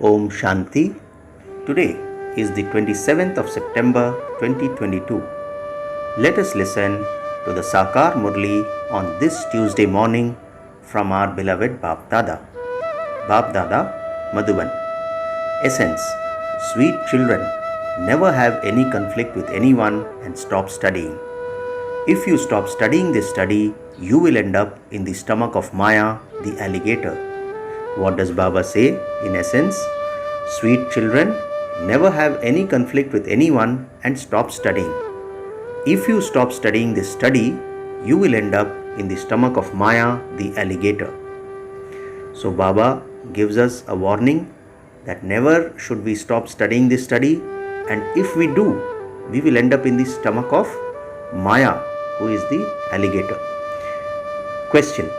Om Shanti. Today is the 27th of September 2022. Let us listen to the Sakar Murli on this Tuesday morning from our beloved Bap Dada. Bap Dada, Madhuban. Essence: sweet children, never have any conflict with anyone and stop studying. If you stop studying this study, you will end up in the stomach of Maya, the alligator. What does Baba say? In essence, sweet children, never have any conflict with anyone and stop studying. If you stop studying this study, you will end up in the stomach of Maya, the alligator. So Baba gives us a warning that never should we stop studying this study, and if we do, we will end up in the stomach of Maya, who is the alligator. Question: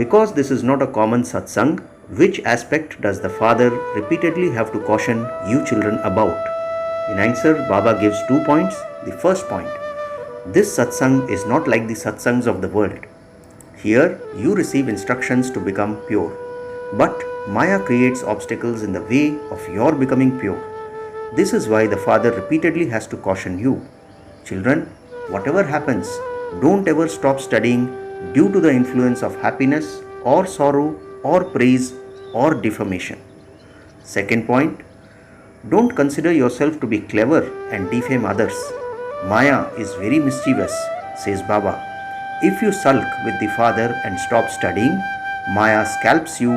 because this is not a common satsang, which aspect does the father repeatedly have to caution you children about? In answer, Baba gives 2 points. The first point: this satsang is not like the satsangs of the world. Here, you receive instructions to become pure. But Maya creates obstacles in the way of your becoming pure. This is why the father repeatedly has to caution you. Children, whatever happens, don't ever stop studying due to the influence of happiness or sorrow or praise or defamation. Second point: don't consider yourself to be clever and defame others. Maya is very mischievous, says Baba. If you sulk with the father and stop studying, Maya scalps you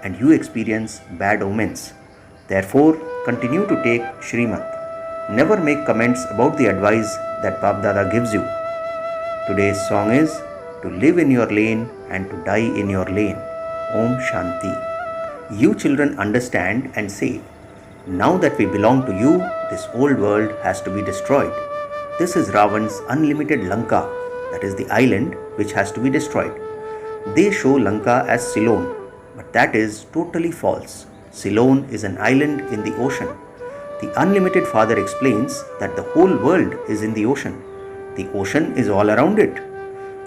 and you experience bad omens. Therefore, continue to take Shrimat. Never make comments about the advice that Bap Dada gives you. Today's song is to live in your lane and to die in your lane. Om Shanti. You children understand and say, now that we belong to you, this old world has to be destroyed. This is Ravan's unlimited Lanka, that is the island which has to be destroyed. They show Lanka as Ceylon, but that is totally false. Ceylon is an island in the ocean. The unlimited father explains that the whole world is in the ocean. The ocean is all around it.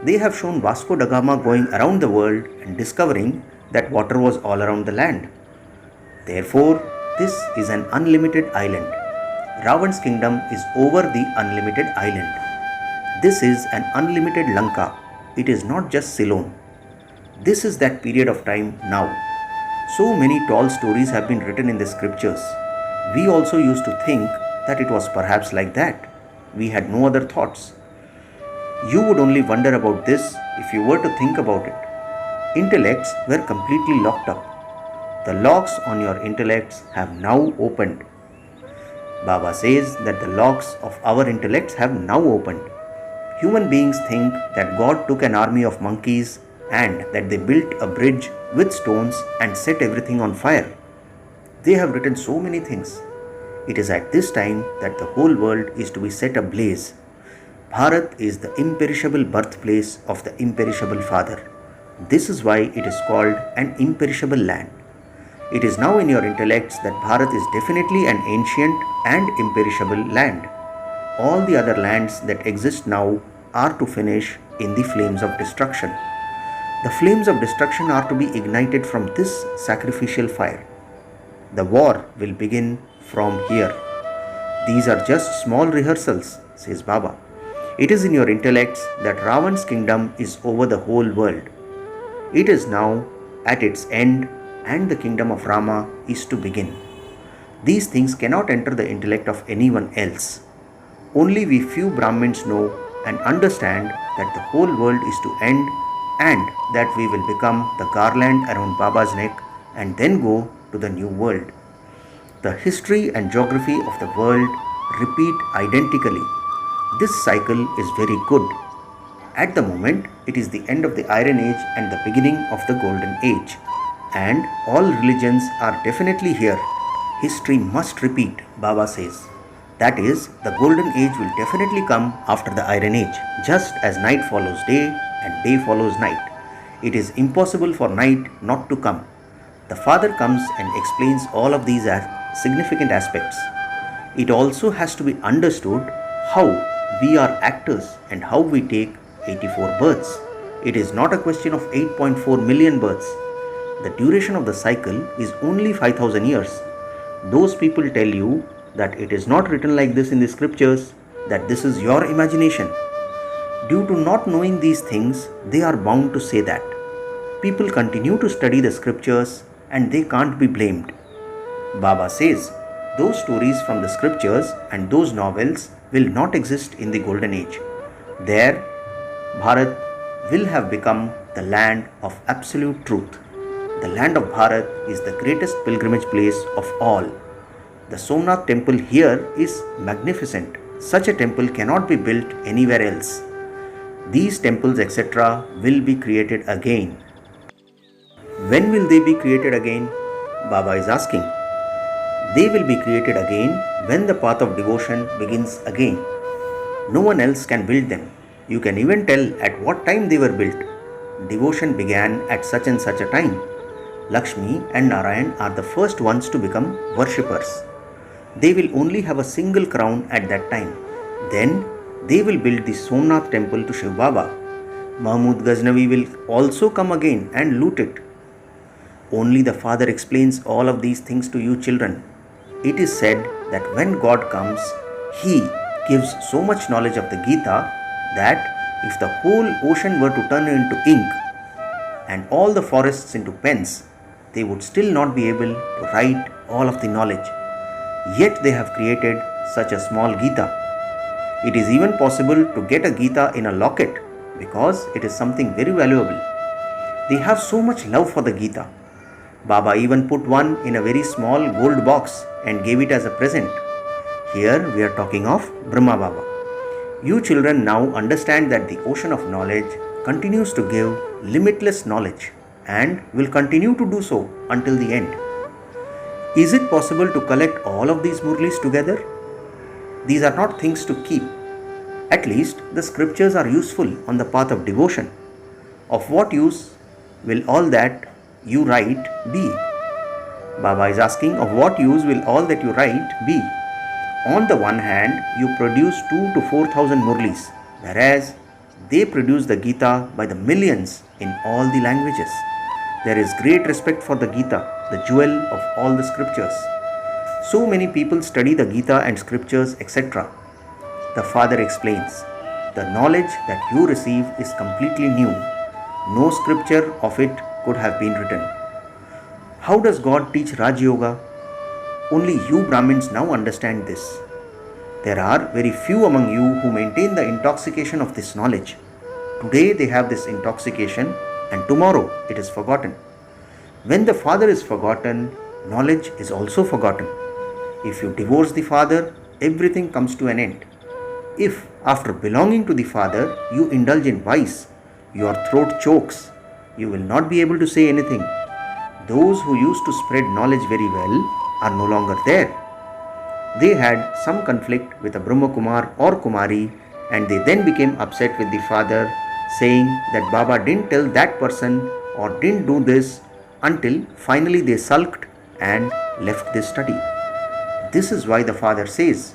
They have shown Vasco da Gama going around the world and discovering that water was all around the land. Therefore, this is an unlimited island. Ravan's kingdom is over the unlimited island. This is an unlimited Lanka. It is not just Ceylon. This is that period of time now. So many tall stories have been written in the scriptures. We also used to think that it was perhaps like that. We had no other thoughts. You would only wonder about this if you were to think about it. Intellects were completely locked up. The locks on your intellects have now opened. Baba says that the locks of our intellects have now opened. Human beings think that God took an army of monkeys and that they built a bridge with stones and set everything on fire. They have written so many things. It is at this time that the whole world is to be set ablaze. Bharat is the imperishable birthplace of the imperishable Father. This is why it is called an imperishable land. It is now in your intellects that Bharat is definitely an ancient and imperishable land. All the other lands that exist now are to finish in the flames of destruction. The flames of destruction are to be ignited from this sacrificial fire. The war will begin from here. These are just small rehearsals, says Baba. It is in your intellects that Ravan's kingdom is over the whole world. It is now at its end and the kingdom of Rama is to begin. These things cannot enter the intellect of anyone else. Only we few Brahmins know and understand that the whole world is to end and that we will become the garland around Baba's neck and then go to the new world. The history and geography of the world repeat identically. This cycle is very good. At the moment, it is the end of the Iron Age and the beginning of the Golden Age. And all religions are definitely here. History must repeat, Baba says. That is, the Golden Age will definitely come after the Iron Age, just as night follows day and day follows night. It is impossible for night not to come. The Father comes and explains all of these significant aspects. It also has to be understood how we are actors and how we take 84 births. It is not a question of 8.4 million births. The duration of the cycle is only 5000 years. Those people tell you that it is not written like this in the scriptures, that this is your imagination. Due to not knowing these things, they are bound to say that. People continue to study the scriptures and they can't be blamed. Baba says, those stories from the scriptures and those novels will not exist in the golden age. There, Bharat will have become the land of absolute truth. The land of Bharat is the greatest pilgrimage place of all. The Somnath temple here is magnificent. Such a temple cannot be built anywhere else. These temples, etc., will be created again. When will they be created again? Baba is asking. They will be created again when the path of devotion begins again. No one else can build them. You can even tell at what time they were built. Devotion began at such and such a time. Lakshmi and Narayan are the first ones to become worshippers. They will only have a single crown at that time. Then they will build the Somnath temple to Shiv Baba. Mahmud Ghaznavi will also come again and loot it. Only the Father explains all of these things to you children. It is said that when God comes, He gives so much knowledge of the Gita that if the whole ocean were to turn into ink and all the forests into pens, they would still not be able to write all of the knowledge. Yet they have created such a small Gita. It is even possible to get a Gita in a locket because it is something very valuable. They have so much love for the Gita. Baba even put one in a very small gold box and gave it as a present. Here we are talking of Brahma Baba. You children now understand that the ocean of knowledge continues to give limitless knowledge and will continue to do so until the end. Is it possible to collect all of these Murlis together? These are not things to keep. At least the scriptures are useful on the path of devotion. Of what use will all that you write be? Baba is asking, of what use will all that you write be? On the one hand, you produce 2,000 to 4,000 Murlis, whereas they produce the Gita by the millions in all the languages. There is great respect for the Gita, the jewel of all the scriptures. So many people study the Gita and scriptures, etc. The Father explains, the knowledge that you receive is completely new. No scripture of it could have been written. How does God teach Raj Yoga? Only you Brahmins now understand this. There are very few among you who maintain the intoxication of this knowledge. Today they have this intoxication and tomorrow it is forgotten. When the Father is forgotten, knowledge is also forgotten. If you divorce the Father, everything comes to an end. If, after belonging to the Father, you indulge in vice, your throat chokes, you will not be able to say anything. Those who used to spread knowledge very well are no longer there. They had some conflict with a Brahma Kumar or Kumari and they then became upset with the Father, saying that Baba didn't tell that person or didn't do this until finally they sulked and left this study. This is why the Father says,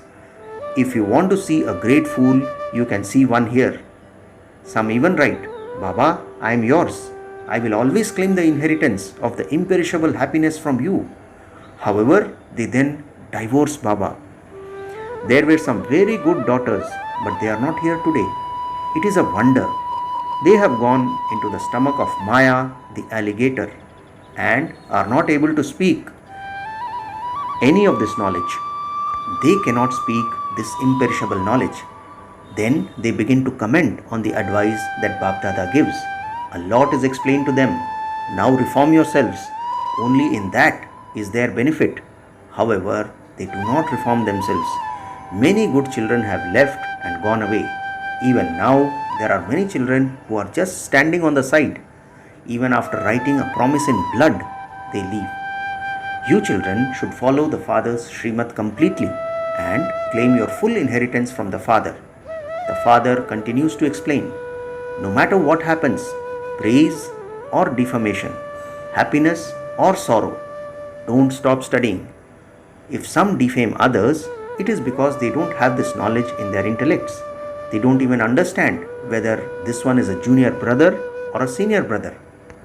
if you want to see a great fool, you can see one here. Some even write, Baba, I am yours. I will always claim the inheritance of the imperishable happiness from you. However, they then divorce Baba. There were some very good daughters, but they are not here today. It is a wonder. They have gone into the stomach of Maya, the alligator, and are not able to speak any of this knowledge. They cannot speak this imperishable knowledge. Then they begin to comment on the advice that Bap Dada gives. A lot is explained to them. Now reform yourselves. Only in that is their benefit. However, they do not reform themselves. Many good children have left and gone away. Even now, there are many children who are just standing on the side. Even after writing a promise in blood, they leave. You children should follow the Father's Srimat completely and claim your full inheritance from the Father. The Father continues to explain, no matter what happens, praise or defamation, happiness or sorrow, don't stop studying. If some defame others, it is because they don't have this knowledge in their intellects. They don't even understand whether this one is a junior brother or a senior brother.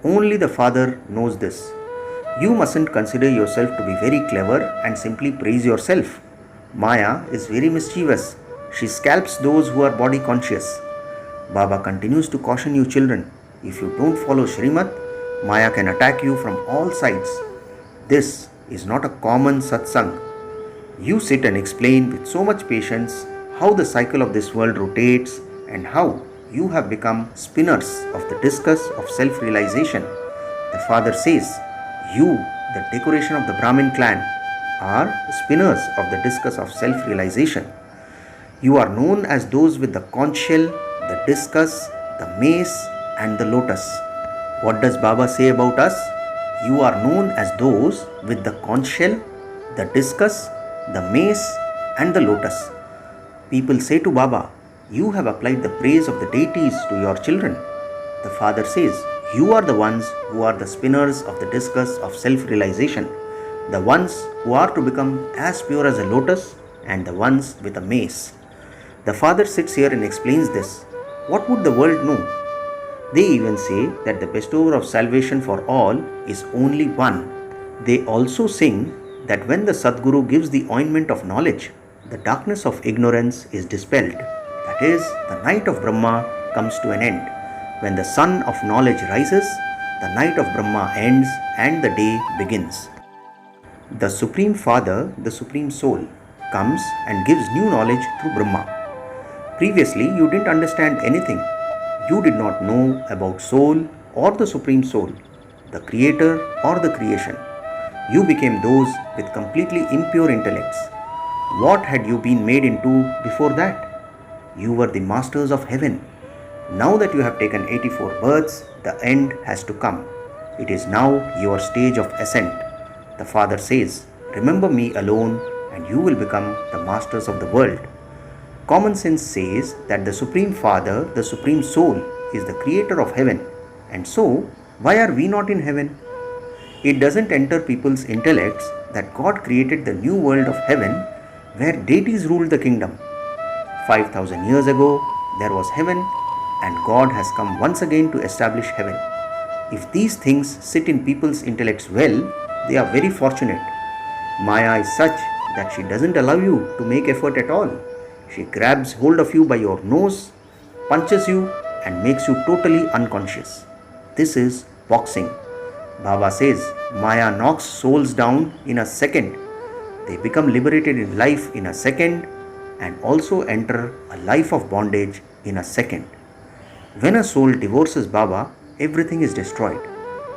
Only the Father knows this. You mustn't consider yourself to be very clever and simply praise yourself. Maya is very mischievous. She scalps those who are body conscious. Baba continues to caution you children, if you don't follow Shrimat, Maya can attack you from all sides. This is not a common satsang. You sit and explain with so much patience how the cycle of this world rotates and how you have become spinners of the discus of self-realization. The father says, you, the decoration of the Brahmin clan, are spinners of the discus of self-realization. You are known as those with the conch shell, the discus, the mace and the lotus. What does Baba say about us? You are known as those with the conch shell, the discus, the mace and the lotus. People say to Baba, you have applied the praise of the deities to your children. The father says, you are the ones who are the spinners of the discus of self-realization, the ones who are to become as pure as a lotus and the ones with a mace. The father sits here and explains this. What would the world know? They even say that the bestower of salvation for all is only one. They also sing that when the Sadguru gives the ointment of knowledge, the darkness of ignorance is dispelled. That is, the night of Brahma comes to an end. When the sun of knowledge rises, the night of Brahma ends and the day begins. The Supreme Father, the Supreme Soul, comes and gives new knowledge through Brahma. Previously, you didn't understand anything. You did not know about soul or the Supreme Soul, the Creator or the creation. You became those with completely impure intellects. What had you been made into before that? You were the masters of heaven. Now that you have taken 84 births, the end has to come. It is now your stage of ascent. The Father says, remember me alone and you will become the masters of the world. Common sense says that the Supreme Father, the Supreme Soul, is the creator of heaven. And so, why are we not in heaven? It doesn't enter people's intellects that God created the new world of heaven where deities ruled the kingdom. 5,000 years ago, there was heaven and God has come once again to establish heaven. If these things sit in people's intellects well, they are very fortunate. Maya is such that she doesn't allow you to make effort at all. She grabs hold of you by your nose, punches you and makes you totally unconscious. This is boxing. Baba says, Maya knocks souls down in a second. They become liberated in life in a second and also enter a life of bondage in a second. When a soul divorces Baba, everything is destroyed.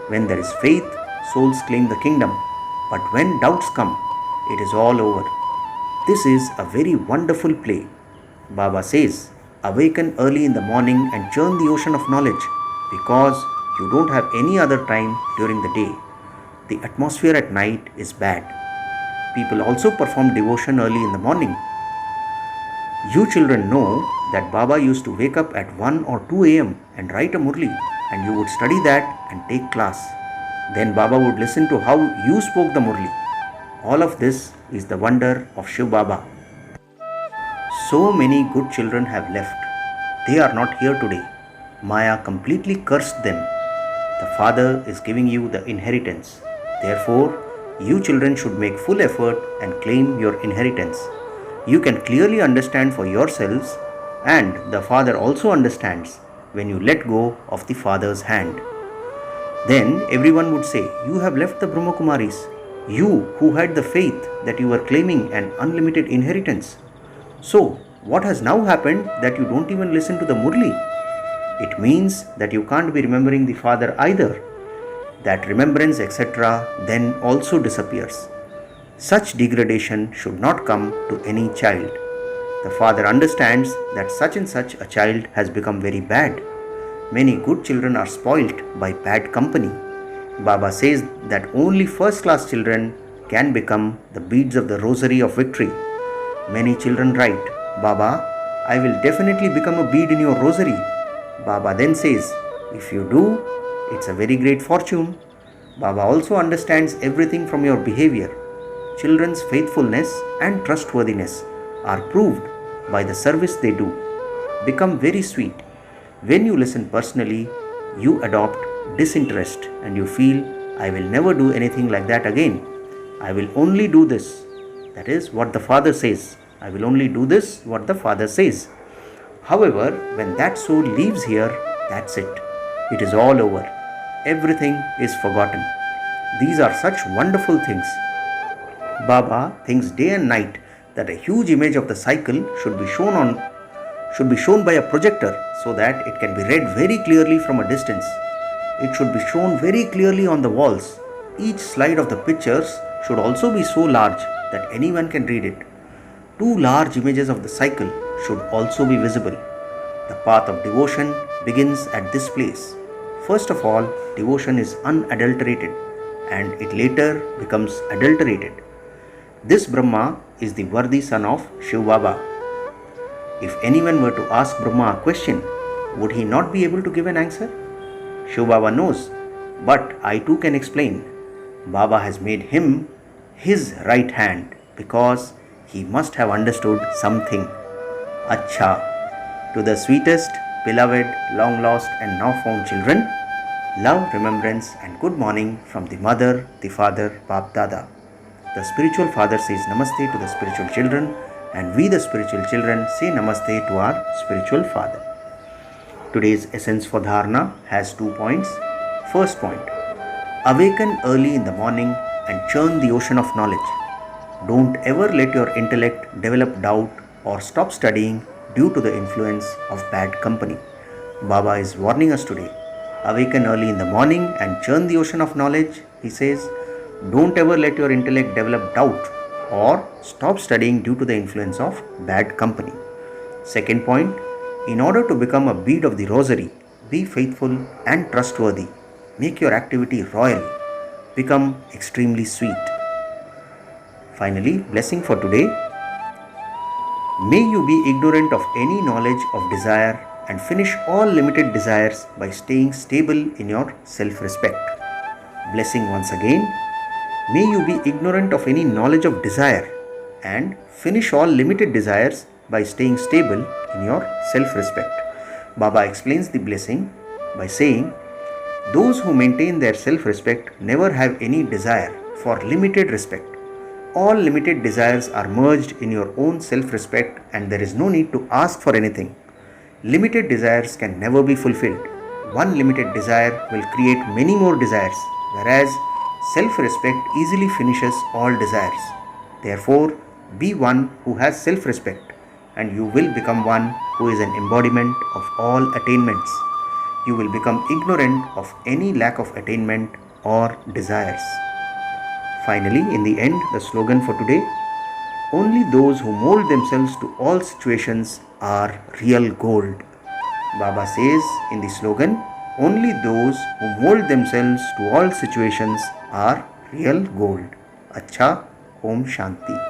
When there is faith, souls claim the kingdom. But when doubts come, it is all over. This is a very wonderful play. Baba says, awaken early in the morning and churn the ocean of knowledge because you don't have any other time during the day. The atmosphere at night is bad. People also perform devotion early in the morning. You children know that Baba used to wake up at 1 or 2 a.m. and write a Murli and you would study that and take class. Then Baba would listen to how you spoke the Murli. All of this is the wonder of Shiv Baba. So many good children have left. They are not here today. Maya completely cursed them. The Father is giving you the inheritance. Therefore, you children should make full effort and claim your inheritance. You can clearly understand for yourselves and the Father also understands when you let go of the Father's hand. Then everyone would say, you have left the Brahma Kumaris. You who had the faith that you were claiming an unlimited inheritance. So, what has now happened that you don't even listen to the Murli? It means that you can't be remembering the Father either. That remembrance, etc., then also disappears. Such degradation should not come to any child. The Father understands that such and such a child has become very bad. Many good children are spoilt by bad company. Baba says that only first-class children can become the beads of the rosary of victory. Many children write, Baba, I will definitely become a bead in your rosary. Baba then says, if you do, it's a very great fortune. Baba also understands everything from your behavior. Children's faithfulness and trustworthiness are proved by the service they do. Become very sweet. When you listen personally, you adopt disinterest and you feel, I will never do anything like that again. I will only do this. That is what the father says. I will only do this what the father says. However, when that soul leaves here, that's it. It is all over. Everything is forgotten. These are such wonderful things. Baba thinks day and night that a huge image of the cycle should be shown by a projector so that it can be read very clearly from a distance. It should be shown very clearly on the walls. Each slide of the pictures should also be so large that anyone can read it. Two large images of the cycle should also be visible. The path of devotion begins at this place. First of all, devotion is unadulterated and it later becomes adulterated. This Brahma is the worthy son of Shiv Baba. If anyone were to ask Brahma a question, would he not be able to give an answer? Shiv Baba knows, but I too can explain. Baba has made him his right hand because he must have understood something. Acha. To the sweetest, beloved, long lost and now found children, love, remembrance and good morning from the mother, the father, Bap Dada. The spiritual father says namaste to the spiritual children and we the spiritual children say namaste to our spiritual father. Today's essence for dharana has 2 points. First point, awaken early in the morning and churn the ocean of knowledge. Don't ever let your intellect develop doubt or stop studying due to the influence of bad company. Baba is warning us today. Awaken early in the morning and churn the ocean of knowledge. He says, don't ever let your intellect develop doubt or stop studying due to the influence of bad company. Second point, in order to become a bead of the rosary, be faithful and trustworthy. Make your activity royal. Become extremely sweet. Finally, blessing for today. May you be ignorant of any knowledge of desire and finish all limited desires by staying stable in your self-respect. Blessing once again. May you be ignorant of any knowledge of desire and finish all limited desires by staying stable in your self-respect. Baba explains the blessing by saying, those who maintain their self-respect never have any desire for limited respect. All limited desires are merged in your own self-respect and there is no need to ask for anything. Limited desires can never be fulfilled. One limited desire will create many more desires, whereas self-respect easily finishes all desires. Therefore, be one who has self-respect and you will become one who is an embodiment of all attainments. You will become ignorant of any lack of attainment or desires. Finally, in the end, the slogan for today, only those who mold themselves to all situations are real gold. Baba says in the slogan, only those who mold themselves to all situations are real gold. Acha, Om Shanti.